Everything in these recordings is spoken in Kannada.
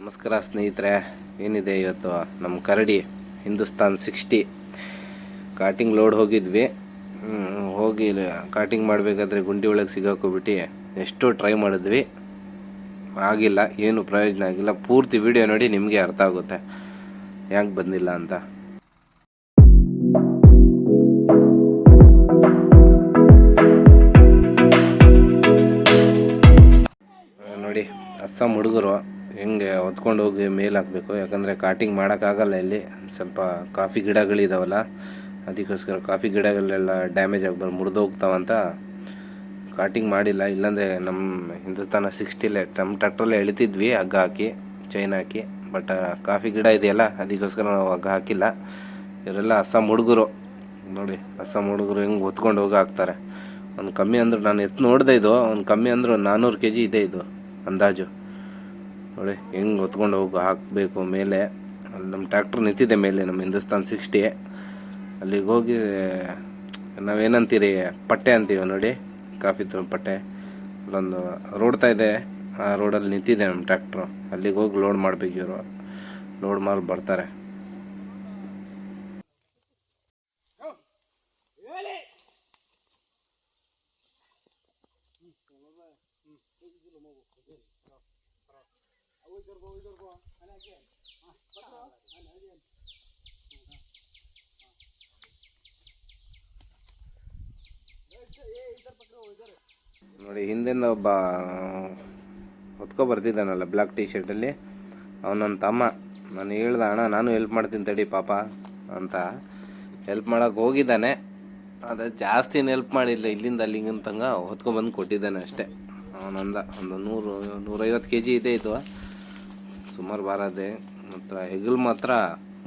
ನಮಸ್ಕಾರ ಸ್ನೇಹಿತರೆ, ಏನಿದೆ ಇವತ್ತು ನಮ್ಮ ಕರಡಿ ಹಿಂದೂಸ್ತಾನ್ 60 ಕಾಟಿಂಗ್ ಲೋಡ್ ಹೋಗಿದ್ವಿ. ಹೋಗಿ ಕಾಟಿಂಗ್ ಮಾಡಬೇಕಾದ್ರೆ ಗುಂಡಿ ಒಳಗೆ ಸಿಗಾಕೋಬಿಟ್ಟು ಎಷ್ಟೋ ಟ್ರೈ ಮಾಡಿದ್ವಿ, ಆಗಿಲ್ಲ, ಏನು ಪ್ರಯೋಜನ ಆಗಿಲ್ಲ. ಪೂರ್ತಿ ವಿಡಿಯೋ ನೋಡಿ, ನಿಮಗೆ ಅರ್ಥ ಆಗುತ್ತೆ ಯಾಕೆ ಬಂದಿಲ್ಲ ಅಂತ. ನೋಡಿ ಅಸ್ಸಾಂ ಹುಡುಗರು ಹೆಂಗೆ ಹೊತ್ಕೊಂಡು ಹೋಗಿ ಮೇಲೆ ಹಾಕಬೇಕು, ಯಾಕಂದರೆ ಕಾಟಿಂಗ್ ಮಾಡೋಕ್ಕಾಗಲ್ಲ. ಇಲ್ಲಿ ಸ್ವಲ್ಪ ಕಾಫಿ ಗಿಡಗಳಿದಾವಲ್ಲ, ಅದಕ್ಕೋಸ್ಕರ ಕಾಫಿ ಗಿಡಗಳೆಲ್ಲ ಡ್ಯಾಮೇಜ್ ಆಗ್ಬಾರ್ದು, ಮುರಿದೋಗ್ತಾವಂತ ಕಾಟಿಂಗ್ ಮಾಡಿಲ್ಲ. ಇಲ್ಲಾಂದರೆ ನಮ್ಮ ಹಿಂದೂಸ್ತಾನ 60 ನಮ್ಮ ಟ್ರ್ಯಾಕ್ಟ್ರಲ್ಲೇ ಎಳಿತಿದ್ವಿ ಹಗ್ಗ ಹಾಕಿ, ಚೈನ್ ಹಾಕಿ. ಬಟ್ ಕಾಫಿ ಗಿಡ ಇದೆಯಲ್ಲ, ಅದಕ್ಕೋಸ್ಕರ ನಾವು ಹಗ್ಗ ಹಾಕಿಲ್ಲ. ಇವರೆಲ್ಲ ಅಸ್ಸಾಂ ಹುಡುಗರು ನೋಡಿ, ಅಸ್ಸಾಂ ಹುಡುಗರು ಹೆಂಗೆ ಹೊತ್ಕೊಂಡು ಹೋಗಿ ಹಾಕ್ತಾರೆ. ಅವ್ನು ಕಮ್ಮಿ ಅಂದರು, ನಾನು ಎತ್ತು ನೋಡಿದೆ, ಇದು ಅವ್ನು ಕಮ್ಮಿ ಅಂದರು 400 kg ಇದೆ ಇದು ಅಂದಾಜು. ನೋಡಿ ಹೆಂಗೆ ಹೊತ್ಕೊಂಡು ಹೋಗಿ ಹಾಕಬೇಕು ಮೇಲೆ. ಅಲ್ಲಿ ನಮ್ಮ ಟ್ರ್ಯಾಕ್ಟ್ರ್ ನಿಂತಿದೆ ಮೇಲೆ, ನಮ್ಮ ಹಿಂದೂಸ್ತಾನ್ 60. ಅಲ್ಲಿಗೆ ಹೋಗಿ ನಾವೇನಂತೀರಿ, ಪಟ್ಟೆ ಅಂತೀವಿ ನೋಡಿ, ಕಾಫಿ ಪಟ್ಟೆ. ಅಲ್ಲೊಂದು ರೋಡ್ತಾ ಇದೆ, ಆ ರೋಡಲ್ಲಿ ನಿಂತಿದೆ ನಮ್ಮ ಟ್ರ್ಯಾಕ್ಟ್ರು. ಅಲ್ಲಿಗೆ ಹೋಗಿ ಲೋಡ್ ಮಾಡಬೇಕು. ಇವರು ಲೋಡ್ ಮಾಡಿ ಬರ್ತಾರೆ. ನೋಡಿ ಹಿಂದಿಂದ ಒಬ್ಬ ಹೊತ್ಕೊ ಬರ್ತಿದ್ದಾನಲ್ಲ ಬ್ಲ್ಯಾಕ್ ಟೀ ಶರ್ಟಲ್ಲಿ, ಅವನ ತಮ್ಮ. ನಾನು ಹೇಳ್ದೆ, ಅಣ್ಣ ನಾನು ಹೆಲ್ಪ್ ಮಾಡ್ತೀನಿ ತಡಿ ಪಾಪ ಅಂತ ಹೆಲ್ಪ್ ಮಾಡೋಕೆ ಹೋಗಿದ್ದಾನೆ. ಅದು ಜಾಸ್ತಿನ ಹೆಲ್ಪ್ ಮಾಡಿಲ್ಲ, ಇಲ್ಲಿಂದ ಅಲ್ಲಿಂದ ತಂಗ ಹೊತ್ಕೊಬಂದು ಕೊಟ್ಟಿದ್ದಾನೆ ಅಷ್ಟೇ. ಅವನಂದ ಒಂದು 100-150 kg ಇದೆ ಇದು, ಸುಮಾರು ಬಾರದೆ. ಮತ್ತು ಹೆಗಲು ಮಾತ್ರ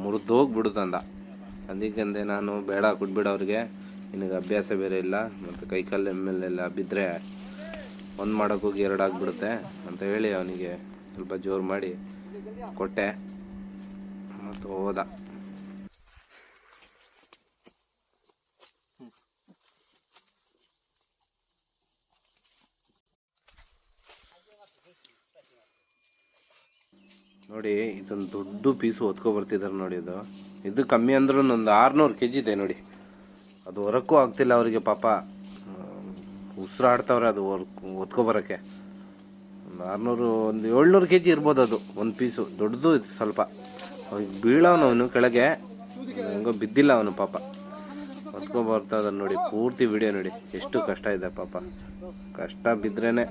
ಮುರಿದೋಗ್ಬಿಡುತ್ತಂದ. ಅದಕ್ಕಂದೆ ನಾನು ಬೇಡ, ಕೊಟ್ಬಿಡ ಅವ್ರಿಗೆ, ನಿನಗೆ ಅಭ್ಯಾಸ ಬೇರೆ ಇಲ್ಲ, ಮತ್ತು ಕೈಕಾಲು ಎಮ್ಮೆಲ್ಲ ಬಿದ್ದರೆ ಒಂದು ಮಾಡೋಕ್ಕೋಗಿ 2 ಆಗಿಬಿಡುತ್ತೆ ಅಂತ ಹೇಳಿ ಅವನಿಗೆ ಸ್ವಲ್ಪ ಜೋರು ಮಾಡಿ ಕೊಟ್ಟೆ ಮತ್ತು ಹೋದ. ನೋಡಿ ಇದೊಂದು ದೊಡ್ಡ ಪೀಸು ಹೊತ್ಕೊ ಬರ್ತಿದ್ದಾರೆ ನೋಡಿ. ಇದು ಕಮ್ಮಿ ಅಂದ್ರೂ ಒಂದು 600 kg ಇದೆ ನೋಡಿ. ಅದು ಹೊರಕ್ಕೂ ಆಗ್ತಿಲ್ಲ ಅವರಿಗೆ ಪಾಪ, ಉಸಿರಾಡ್ತವ್ರೆ ಅದು ಹೊತ್ಕೊಬರೋಕ್ಕೆ. ಒಂದು 600, ಒಂದು 700 kg ಇರ್ಬೋದು ಅದು ಒಂದು ಪೀಸು. ದೊಡ್ಡದು ಇದು ಸ್ವಲ್ಪ. ಬೀಳವನು ಕೆಳಗೆ, ಹೆಂಗೋ ಬಿದ್ದಿಲ್ಲ ಅವನು ಪಾಪ, ಹೊತ್ಕೊಬರ್ತಾ ಇದ್ದಾನೆ ನೋಡಿ. ಪೂರ್ತಿ ವಿಡಿಯೋ ನೋಡಿ, ಎಷ್ಟು ಕಷ್ಟ ಇದೆ ಪಾಪ. ಕಷ್ಟ ಬಿದ್ರೇ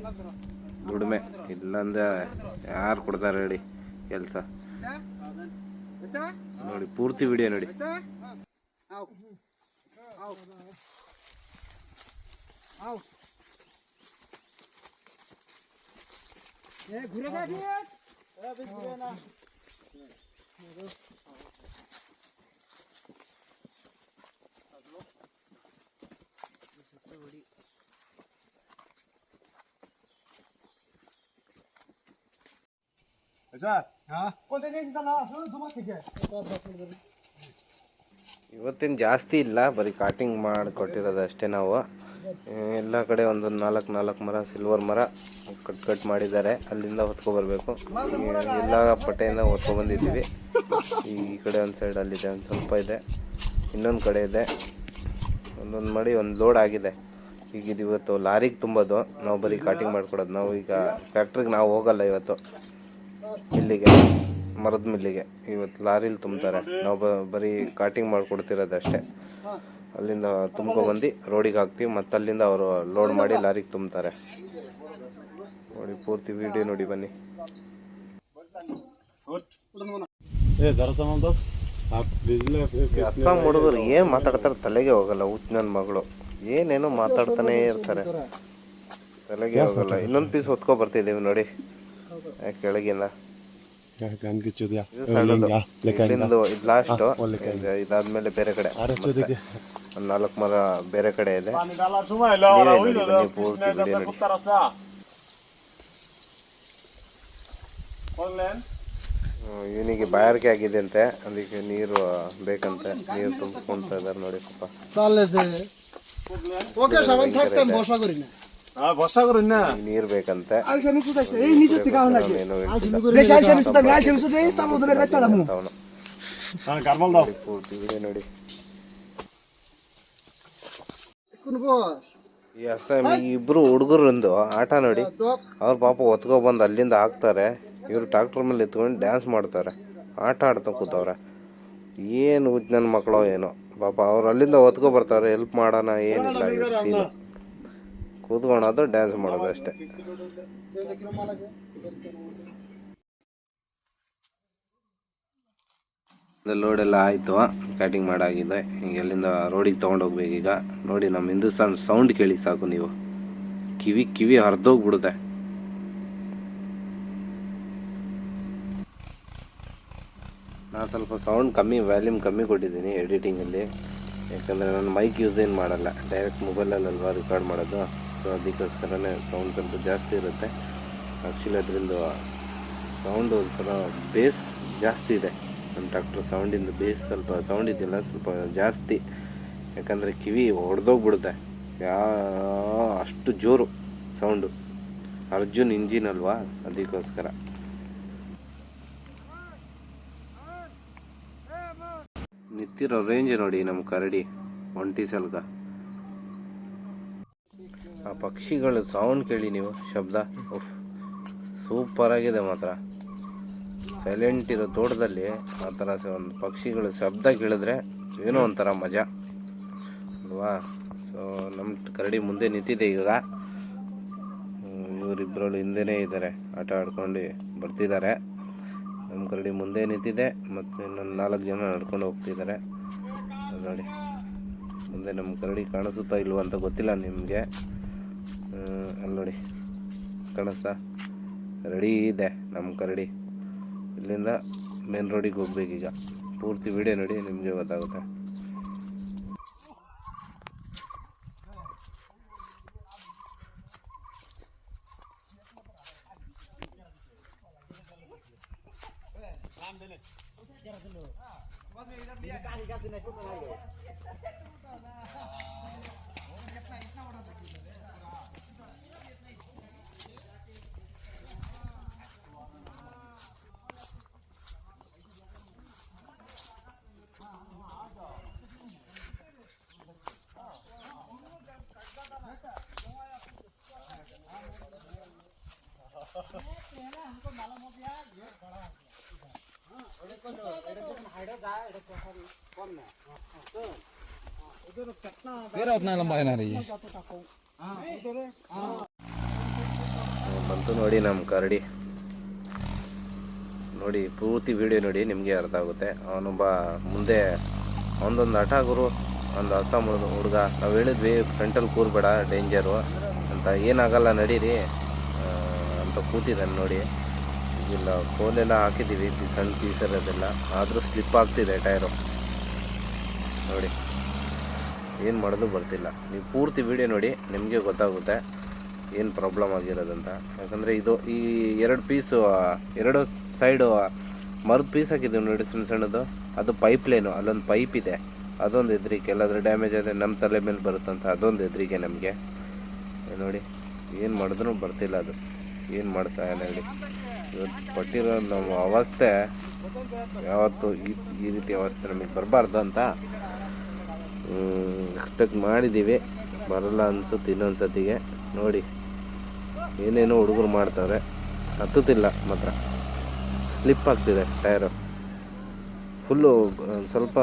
ದುಡಿಮೆ, ಇಲ್ಲಾಂದ್ರೆ ಯಾರು ಕೊಡ್ತಾರೆ ಹೇಳಿ ಕೆಲಸ. ನೋಡಿ ಪೂರ್ತಿ ವಿಡಿಯೋ ನೋಡಿ. ಇವತ್ತೇನು ಜಾಸ್ತಿ ಇಲ್ಲ, ಬರೀ ಕಾಟಿಂಗ್ ಮಾಡಿ ಕೊಟ್ಟಿರೋದು ಅಷ್ಟೇ. ನಾವು ಎಲ್ಲ ಕಡೆ ಒಂದು 4 ಮರ ಸಿಲ್ವರ್ ಮರ ಕಟ್ ಮಾಡಿದ್ದಾರೆ, ಅಲ್ಲಿಂದ ಹೊತ್ಕೊಬರ್ಬೇಕು. ಎಲ್ಲ ಪಟ್ಟೆಯಿಂದ ಹೊತ್ಕೊಬಂದಿದ್ದೀವಿ. ಈ ಕಡೆ ಒಂದು ಸೈಡ್ ಅಲ್ಲಿದೆ, ಒಂದು ಸ್ವಲ್ಪ ಇದೆ, ಇನ್ನೊಂದು ಕಡೆ ಇದೆ. ಒಂದೊಂದು ಮಾಡಿ ಒಂದು ಲೋಡ್ ಆಗಿದೆ. ಈಗ ಇದು ಇವತ್ತು ಲಾರಿಗೆ ತುಂಬೋದು, ನಾವು ಬರೀ ಕಾಟಿಂಗ್ ಮಾಡಿಕೊಡೋದು. ನಾವು ಈಗ ಫ್ಯಾಕ್ಟ್ರಿಗೆ ನಾವು ಹೋಗಲ್ಲ ಇವತ್ತು, ಮಿಲ್ಲಿಗೆ, ಮರದ ಮಿಲ್ಲಿಗೆ. ಇವತ್ತು ಲಾರಿಲಿ ತುಂಬ್ತಾರೆ, ನಾವು ಬರೀ ಕಾಟಿಂಗ್ ಮಾಡಿಕೊಡ್ತಿರೋದು ಅಷ್ಟೇ. ಅಲ್ಲಿಂದ ತುಂಬ್ಕೊಬಂದು ರೋಡಿಗೆ ಹಾಕ್ತೀವಿ, ಮತ್ತು ಅಲ್ಲಿಂದ ಅವರು ಲೋಡ್ ಮಾಡಿ ಲಾರಿಗೆ ತುಂಬ್ತಾರೆ. ನೋಡಿ ಪೂರ್ತಿ ವಿಡಿಯೋ ನೋಡಿ ಬನ್ನಿ. ಅಸ್ಸಾಂ ಹುಡುಗರು ಏನು ಮಾತಾಡ್ತಾರೆ ತಲೆಗೆ ಹೋಗಲ್ಲ. ಹುಚ್ಚ ನನ್ನ ಮಗಳು ಏನೇನೋ ಮಾತಾಡ್ತಾನೆ ಇರ್ತಾರೆ, ತಲೆಗೆ ಹೋಗಲ್ಲ. ಇನ್ನೊಂದು ಪೀಸ್ ಹೊತ್ಕೊ ಬರ್ತಿದ್ದೀವಿ ನೋಡಿ ಕೆಳಗಿಂದ. ಇದು ಲಾಸ್ಟು, ಇದಾದ್ಮೇಲೆ ಬೇರೆ ಕಡೆ ಒಂದು 4 ಮರ ಬೇರೆ ಕಡೆ ಇದೆ. ಪೂರ್ತಿ ವಿಡಿಯೋ ನೋಡಿ. ಇವನಿಗೆ ಬಾಯಾರಿಕೆ ಆಗಿದೆ ಅಂತೆ, ಅದಕ್ಕೆ ನೀರು ಬೇಕಂತೆ, ನೀರು ತುಂಬಿಸ್ಕೊಳ್ತಾ ಇದ್ದಾರೆ ನೋಡಿ ಪಾಪ. ನೀರು ಬೇಕಂತೆ ಪೂರ್ತಿ ವಿಡಿಯೋ ನೋಡಿ. ಈ ಇಬ್ರು ಹುಡುಗರಂದು ಆಟ ನೋಡಿ, ಅವ್ರ ಪಾಪ ಹೊತ್ಕೊ ಬಂದು ಅಲ್ಲಿಂದ ಹಾಕ್ತಾರೆ. ಇವ್ರು ಟ್ರಾಕ್ಟರ್ ಮೇಲೆ ಎತ್ಕೊಂಡು ಡ್ಯಾನ್ಸ್ ಮಾಡ್ತಾರೆ, ಆಟ ಆಡ್ತಾ ಕೂತವ್ರೆ. ಏನು ನನ್ನ ಮಕ್ಕಳು ಏನೋ ಪಾಪ ಅವ್ರು ಅಲ್ಲಿಂದ ಹೊತ್ಕೊ ಬರ್ತಾರೆ. ಹೆಲ್ಪ್ ಮಾಡೋಣ ಏನಿಲ್ಲ, ಇವ್ರ ಸೀನು ಕೂತ್ಕೊಳೋದು ಡ್ಯಾನ್ಸ್ ಮಾಡೋದು ಅಷ್ಟೇ. ಲೋಡ್ ಎಲ್ಲ ಆಯಿತು, ಕಟಿಂಗ್ ಮಾಡಾಗಿದೆ. ಈಗ ಎಲ್ಲಿಂದ ರೋಡಿಗೆ ತೊಗೊಂಡೋಗ್ಬೇಕು. ಈಗ ನೋಡಿ ನಮ್ಮ ಹಿಂದೂಸ್ತಾನ್ ಸೌಂಡ್ ಕೇಳಿ ಸಾಕು, ನೀವು ಕಿವಿ ಹರಿದೋಗ್ಬಿಡುತ್ತೆ. ನಾನು ಸ್ವಲ್ಪ ಸೌಂಡ್ ಕಮ್ಮಿ, ವ್ಯಾಲ್ಯೂಮ್ ಕಮ್ಮಿ ಕೊಟ್ಟಿದ್ದೀನಿ ಎಡಿಟಿಂಗಲ್ಲಿ. ಯಾಕಂದರೆ ನಾನು ಮೈಕ್ ಯೂಸ್ ಏನು ಮಾಡಲ್ಲ, ಡೈರೆಕ್ಟ್ ಮೊಬೈಲಲ್ಲಲ್ವ ರೆಕಾರ್ಡ್ ಮಾಡೋದು. ಸೊ ಅದಕ್ಕೋಸ್ಕರನೇ ಸೌಂಡ್ ಸ್ವಲ್ಪ ಜಾಸ್ತಿ ಇರುತ್ತೆ. ಆ್ಯಕ್ಚುಲಿ ಅದರಿಂದ ಸೌಂಡು ಒಂದು ಸಲ ಬೇಸ್ ಜಾಸ್ತಿ ಇದೆ. ನಮ್ಮ ಟ್ರಾಕ್ಟರ್ ಸೌಂಡಿಂದ ಬೇಸ್ ಸ್ವಲ್ಪ ಸೌಂಡ್ ಇದೆಯಲ್ಲ ಸ್ವಲ್ಪ ಜಾಸ್ತಿ. ಯಾಕಂದರೆ ಕಿವಿ ಹೊಡೆದೋಗ್ಬಿಡುತ್ತೆ, ಅಷ್ಟು ಜೋರು ಸೌಂಡು. ಅರ್ಜುನ್ ಇಂಜಿನ್ ಅಲ್ವಾ, ಅದಕ್ಕೋಸ್ಕರ. ನಿಂತಿರೋ ರೇಂಜ್ ನೋಡಿ ನಮ್ಮ ಕರಡಿ ಒಂಟಿ ಸಲ್ಗ. ಆ ಪಕ್ಷಿಗಳು ಸೌಂಡ್ ಕೇಳಿ ನೀವು, ಶಬ್ದ ಸೂಪರಾಗಿದೆ ಮಾತ್ರ. ಸೈಲೆಂಟ್ ಇರೋ ತೋಟದಲ್ಲಿ ಆ ಥರ ಒಂದು ಪಕ್ಷಿಗಳ ಶಬ್ದ ಕೇಳಿದ್ರೆ ಏನೋ ಒಂಥರ ಮಜಾ ಅಲ್ವಾ. ಸೊ ನಮ್ಮ ಕರಡಿ ಮುಂದೆ ನಿಂತಿದೆ. ಈಗ ಇವರಿಬ್ಬರಳು ಹಿಂದೆನೇ ಇದ್ದಾರೆ, ಆಟ ಆಡ್ಕೊಂಡು ಬರ್ತಿದ್ದಾರೆ. ನಮ್ಮ ಕರಡಿ ಮುಂದೆ ನಿಂತಿದೆ, ಮತ್ತು ಇನ್ನೊಂದು 4 ಜನ ನಡ್ಕೊಂಡು ಹೋಗ್ತಿದ್ದಾರೆ. ನೋಡಿ ಮುಂದೆ ನಮ್ಮ ಕರಡಿ ಕಾಣಿಸುತ್ತಾ ಇಲ್ವ ಅಂತ ಗೊತ್ತಿಲ್ಲ ನಿಮಗೆ. ಅಲ್ಲಿ ನೋಡಿ ಕಾಣಿಸ್ತಾ, ರೆಡಿ ಇದೆ ನಮ್ಮ ಕರಡಿ. ಇಲ್ಲಿಂದ ಮೇನ್ ರೋಡಿಗೆ ಹೋಗ್ಬೇಕೀಗ. ಪೂರ್ತಿ ವಿಡಿಯೋ ನೋಡಿ, ನಿಮಗೆ ಗೊತ್ತಾಗುತ್ತೆ. ಬಂತು ನೋಡಿ ನಮ್ಮ ಕರಡಿ. ನೋಡಿ ಪೂರ್ತಿ ವಿಡಿಯೋ ನೋಡಿ, ನಿಮಗೆ ಅರ್ಥ ಆಗುತ್ತೆ. ಅವನೊಬ್ಬ ಮುಂದೆ ಅವನದೊಂದು ಹಠ ಗುರು, ಒಂದು ಅಸ್ಸಾಂ ಹುಡುಗ. ನಾವು ಹೇಳಿದ್ವಿ ಫ್ರಂಟಲ್ಲಿ ಕೂರ್ಬೇಡ ಡೇಂಜರು ಅಂತ, ಏನಾಗಲ್ಲ ನಡೀರಿ ಅಂತ ಕೂತಿದ್ದಾನೆ ನೋಡಿ. ಇಲ್ಲ ಕೋಲೆಲ್ಲ ಹಾಕಿದ್ದೀವಿ, ಸಣ್ಣ ಪೀಸರದೆಲ್ಲ, ಆದರೂ ಸ್ಲಿಪ್ ಆಗ್ತಿದೆ ಟೈರು ನೋಡಿ. ಏನು ಮಾಡೋದು ಬರ್ತಿಲ್ಲ. ನೀವು ಪೂರ್ತಿ ವಿಡಿಯೋ ನೋಡಿ, ನಿಮಗೆ ಗೊತ್ತಾಗುತ್ತೆ ಏನು ಪ್ರಾಬ್ಲಮ್ ಆಗಿರೋದಂತ. ಯಾಕಂದರೆ ಇದು ಈ 2 ಪೀಸು, 2 ಸೈಡು ಮರದ ಪೀಸ್ ಹಾಕಿದ್ದೀವಿ ನೋಡಿ ಸಣ್ಣ ಸಣ್ಣದು. ಅದು ಪೈಪ್ ಲೈನು, ಅಲ್ಲೊಂದು ಪೈಪ್ ಇದೆ. ಅದೊಂದು ಹೆದರಿಕೆ. ಎಲ್ಲಾದರೂ ಡ್ಯಾಮೇಜ್ ಆದರೆ ನಮ್ಮ ತಲೆ ಮೇಲೆ ಬರುತ್ತಂತ ಅದೊಂದು ಹೆದರಿಕೆ ನಮಗೆ ನೋಡಿ. ಏನು ಮಾಡಿದ್ರೂ ಬರ್ತಿಲ್ಲ ಅದು, ಏನು ಮಾಡ್ಸಲ್ಲ ಹೇಳಿ. ಇವತ್ತು ಪಟ್ಟಿರೋ ನಮ್ಮ ಅವಸ್ಥೆ ಯಾವತ್ತು ಈ ರೀತಿ ಅವಸ್ಥೆ ನಮಗೆ ಬರಬಾರ್ದು ಅಂತ ಎಕ್ಸ್ಪೆಕ್ಟ್ ಮಾಡಿದ್ದೀವಿ. ಬರಲ್ಲ ಅನ್ಸುತ್ತೆ ಇನ್ನೊಂದು ಸತಿಗೆ. ನೋಡಿ ಏನೇನೋ ಹುಡುಗರು ಮಾಡ್ತಾರೆ, ಹತ್ತುತ್ತಿಲ್ಲ ಮಾತ್ರ, ಸ್ಲಿಪ್ ಆಗ್ತಿದೆ ಟೈರು. ಫುಲ್ಲು ಸ್ವಲ್ಪ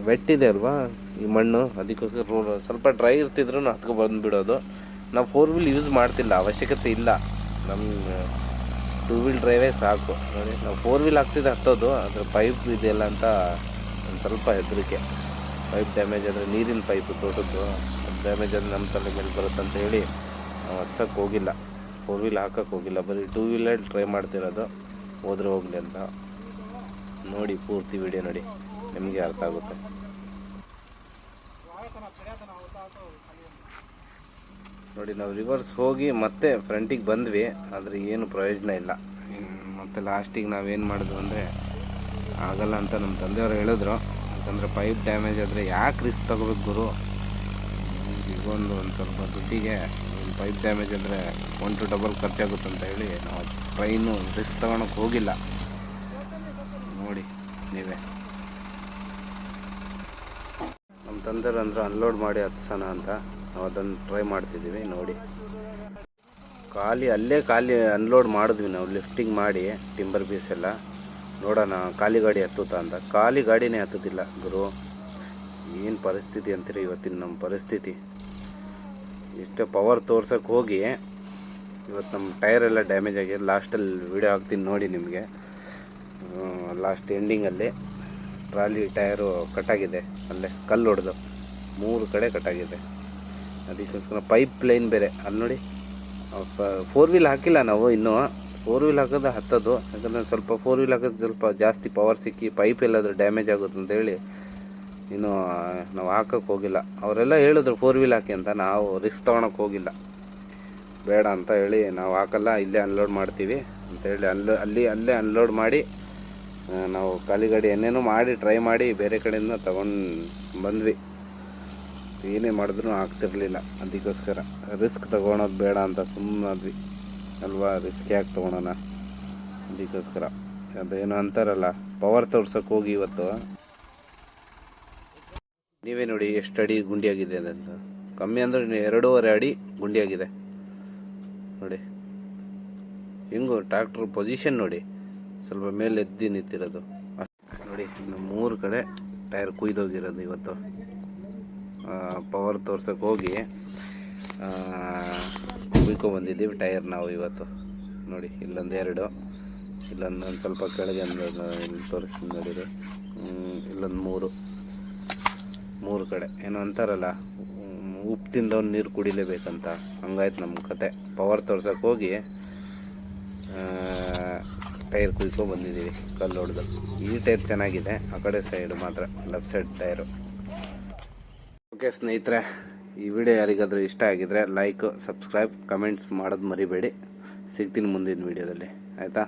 ವೆಟ್ಟಿದೆ ಅಲ್ವಾ ಈ ಮಣ್ಣು, ಅದಕ್ಕೋಸ್ಕರ ರೋಡ್ ಸ್ವಲ್ಪ ಡ್ರೈ ಇರ್ತಿದ್ರು ಹತ್ಕೊ ಬಂದುಬಿಡೋದು. ನಾವು 4 ವೀಲ್ ಯೂಸ್ ಮಾಡ್ತಿಲ್ಲ, ಅವಶ್ಯಕತೆ ಇಲ್ಲ. ನಮ್ಮ 2 ವೀಲ್ ಡ್ರೈವೇ ಸಾಕು ನೋಡಿ. ನಾವು 4 ವೀಲ್ ಆಗ್ತಿದೆ ಹತ್ತೋದು, ಅದ್ರ ಪೈಪ್ ಇದೆಯಲ್ಲ ಅಂತ ಒಂದು ಸ್ವಲ್ಪ ಹೆದರಿಕೆ. ಪೈಪ್ ಡ್ಯಾಮೇಜ್ ಆದರೆ, ನೀರಿನ ಪೈಪು ತೋಟದ್ದು ಡ್ಯಾಮೇಜ್ ಆದರೆ ನಮ್ಮ ತಲೆ ಮೇಲೆ ಬರುತ್ತಂತ ಹೇಳಿ ನಾವು ಹತ್ಸೋಕ್ಕೆ ಹೋಗಿಲ್ಲ, 4 ವೀಲ್ ಹಾಕೋಕ್ಕೆ ಹೋಗಿಲ್ಲ. ಬರೀ 2 ವೀಲಲ್ಲಿ ಟ್ರೈ ಮಾಡ್ತಿರೋದು, ಹೋದ್ರೆ ಹೋಗಲಿ ಅಂತ. ನೋಡಿ ಪೂರ್ತಿ ವಿಡಿಯೋ ನೋಡಿ, ನಿಮಗೆ ಅರ್ಥ ಆಗುತ್ತೆ. ನೋಡಿ ನಾವು ರಿವರ್ಸ್ ಹೋಗಿ ಮತ್ತೆ ಫ್ರಂಟಿಗೆ ಬಂದ್ವಿ, ಆದರೆ ಏನು ಪ್ರಯೋಜನ ಇಲ್ಲ. ಮತ್ತು ಲಾಸ್ಟಿಗೆ ನಾವೇನು ಮಾಡಿದ್ವಿ ಅಂದರೆ, ಆಗಲ್ಲ ಅಂತ ನಮ್ಮ ತಂದೆಯವರು ಹೇಳಿದ್ರು. ಯಾಕಂದರೆ ಪೈಪ್ ಡ್ಯಾಮೇಜ್ ಆದರೆ ಯಾಕೆ ರಿಸ್ಕ್ ತಗೋಬೇಕು ಗುರು, ಸಿಗೋದು ಒಂದು ಸ್ವಲ್ಪ ದುಡ್ಡಿಗೆ ಪೈಪ್ ಡ್ಯಾಮೇಜ್ ಅಂದರೆ 1 to ಡಬಲ್ ಖರ್ಚಾಗುತ್ತೆ ಅಂತ ಹೇಳಿ ನಾವು ಟ್ರೈನು ರಿಸ್ಕ್ ತೊಗೊಳಕ್ಕೆ ಹೋಗಿಲ್ಲ. ನೋಡಿ ನೀವೇ, ನಮ್ಮ ತಂದೆರು ಅಂದ್ರೆ ಅನ್ಲೋಡ್ ಮಾಡಿ ಹತ್ಸೋಣ ಅಂತ ನಾವು ಅದನ್ನು ಟ್ರೈ ಮಾಡ್ತಿದ್ದೀವಿ. ನೋಡಿ ಖಾಲಿ ಅನ್ಲೋಡ್ ಮಾಡಿದ್ವಿ ನಾವು, ಲಿಫ್ಟಿಂಗ್ ಮಾಡಿ ಟಿಂಬರ್ ಪೀಸ್ ಎಲ್ಲ. ನೋಡೋಣ ಖಾಲಿ ಗಾಡಿ ಹತ್ತುತ್ತಾ ಅಂತ. ಖಾಲಿ ಗಾಡಿನೇ ಹತ್ತುತ್ತಿಲ್ಲ ಗುರು. ಏನು ಪರಿಸ್ಥಿತಿ ಅಂತೀರಿ ಇವತ್ತಿನ ನಮ್ಮ ಪರಿಸ್ಥಿತಿ. ಇಷ್ಟೇ ಪವರ್ ತೋರ್ಸೋಕ್ಕೆ ಹೋಗಿ ಇವತ್ತು ನಮ್ಮ ಟೈರ್ ಎಲ್ಲ ಡ್ಯಾಮೇಜ್ ಆಗಿದೆ. ಲಾಸ್ಟಲ್ಲಿ ವಿಡಿಯೋ ಹಾಕ್ತೀನಿ ನೋಡಿ ನಿಮಗೆ. ಲಾಸ್ಟ್ ಎಂಡಿಂಗಲ್ಲಿ ಟ್ರಾಲಿ ಟೈರು ಕಟ್ಟಾಗಿದೆ, ಅಲ್ಲೇ ಕಲ್ಲು ಹೊಡೆದು 3 ಕಡೆ ಕಟ್ಟಾಗಿದೆ. ಅದಕ್ಕೋಸ್ಕರ ಪೈಪ್ ಲೈನ್ ಬೇರೆ ಅಲ್ಲಿ ನೋಡಿ. 4 ವೀಲ್ ಹಾಕಿಲ್ಲ ನಾವು ಇನ್ನೂ. 4 ವೀಲ್ ಹಾಕೋದು ಹತ್ತೋದು, ಯಾಕಂದರೆ ಸ್ವಲ್ಪ 4 ವೀಲ್ ಹಾಕೋದು ಸ್ವಲ್ಪ ಜಾಸ್ತಿ ಪವರ್ ಸಿಕ್ಕಿ ಪೈಪ್ ಎಲ್ಲಾದರೂ ಡ್ಯಾಮೇಜ್ ಆಗುತ್ತೆ ಅಂತೇಳಿ ಇನ್ನೂ ನಾವು ಹಾಕೋಕ್ಕೆ ಹೋಗಿಲ್ಲ. ಅವರೆಲ್ಲ ಹೇಳಿದ್ರು 4 ವೀಲ್ ಹಾಕಿ ಅಂತ, ನಾವು ರಿಸ್ಕ್ ತೊಗೊಳಕ್ಕೆ ಹೋಗಿಲ್ಲ. ಬೇಡ ಅಂತ ಹೇಳಿ ನಾವು ಹಾಕಲ್ಲ, ಇಲ್ಲೇ ಅನ್ಲೋಡ್ ಮಾಡ್ತೀವಿ ಅಂತೇಳಿ ಅಲ್ಲೇ ಅನ್ಲೋಡ್ ಮಾಡಿ ನಾವು ಖಾಲಿ ಗಾಡಿ ಏನೇನೋ ಮಾಡಿ ಟ್ರೈ ಮಾಡಿ ಬೇರೆ ಕಡೆಯಿಂದ ತೊಗೊಂಡು ಬಂದ್ವಿ. ಏನೇ ಮಾಡಿದ್ರೂ ಆಗ್ತಿರ್ಲಿಲ್ಲ. ಅದಕ್ಕೋಸ್ಕರ ರಿಸ್ಕ್ ತೊಗೊಳೋದು ಬೇಡ ಅಂತ ಸುಮ್ಮನಾದ್ವಿ ಅಲ್ವಾ. ರಿಸ್ಕ್ ಯಾಕೆ ತೊಗೊಳೋಣ, ಅದಕ್ಕೋಸ್ಕರ. ಅದೇನು ಅಂತಾರಲ್ಲ, ಪವರ್ ತೋರ್ಸೋಕ್ಕೆ ಹೋಗಿ ಇವತ್ತು ನೀವೇ ನೋಡಿ ಎಷ್ಟು ಅಡಿ ಗುಂಡಿಯಾಗಿದೆ ಅದಂತ. ಕಮ್ಮಿ ಅಂದರೆ 2.5 ಅಡಿ ಗುಂಡಿಯಾಗಿದೆ ನೋಡಿ. ಹೆಂಗು ಟ್ರ್ಯಾಕ್ಟ್ರ್ ಪೊಸಿಷನ್ ನೋಡಿ, ಸ್ವಲ್ಪ ಮೇಲೆ ಎದ್ದು ನಿಂತಿರೋದು ನೋಡಿ. ಇನ್ನು 3 ಕಡೆ ಟೈರ್ ಕುಯ್ದೋಗಿರೋದು ಇವತ್ತು. ಪವರ್ ತೋರ್ಸೋಕ್ಕೆ ಹೋಗಿ ಕುಯ್ಕೊಂಡ್ಬಂದಿದ್ದೀವಿ ಟೈರ್ ನಾವು ಇವತ್ತು. ನೋಡಿ ಇಲ್ಲೊಂದು 2, ಇಲ್ಲೊಂದು ಸ್ವಲ್ಪ ಕೆಳಗೆ ಇಲ್ಲಿ ತೋರಿಸ್ತೀನಿ ನೋಡಿರಿ. ಇಲ್ಲೊಂದು 3 ಕಡೆ. ಏನೋ ಅಂತಾರಲ್ಲ, ಉಪ್ಪು ತಿಂದವ್ನು ನೀರು ಕುಡಿಲೇಬೇಕಂತ, ಹಂಗಾಯ್ತು ನಮ್ಮ ಕತೆ. ಪವರ್ ತೋರ್ಸೋಕ್ಕೆ ಹೋಗಿ ಟೈರ್ ಕುಯ್ಕೊಂಡ್ಬಂದಿದ್ದೀವಿ ಕಲ್ಲು ಹೊಡೆದು. ಈ ಟೈರ್ ಚೆನ್ನಾಗಿದೆ, ಆ ಕಡೆ ಸೈಡು ಮಾತ್ರ ಲೆಫ್ಟ್ ಸೈಡ್ ಟೈರು. ಓಕೆ ಸ್ನೇಹಿತರೆ, ಈ ವಿಡಿಯೋ ಯಾರಿಗಾದರೂ ಇಷ್ಟ ಆಗಿದರೆ ಲೈಕ್, ಸಬ್ಸ್ಕ್ರೈಬ್, ಕಮೆಂಟ್ಸ್ ಮಾಡೋದು ಮರಿಬೇಡಿ. ಸಿಗ್ತೀನಿ ಮುಂದಿನ ವಿಡಿಯೋದಲ್ಲಿ, ಆಯಿತಾ?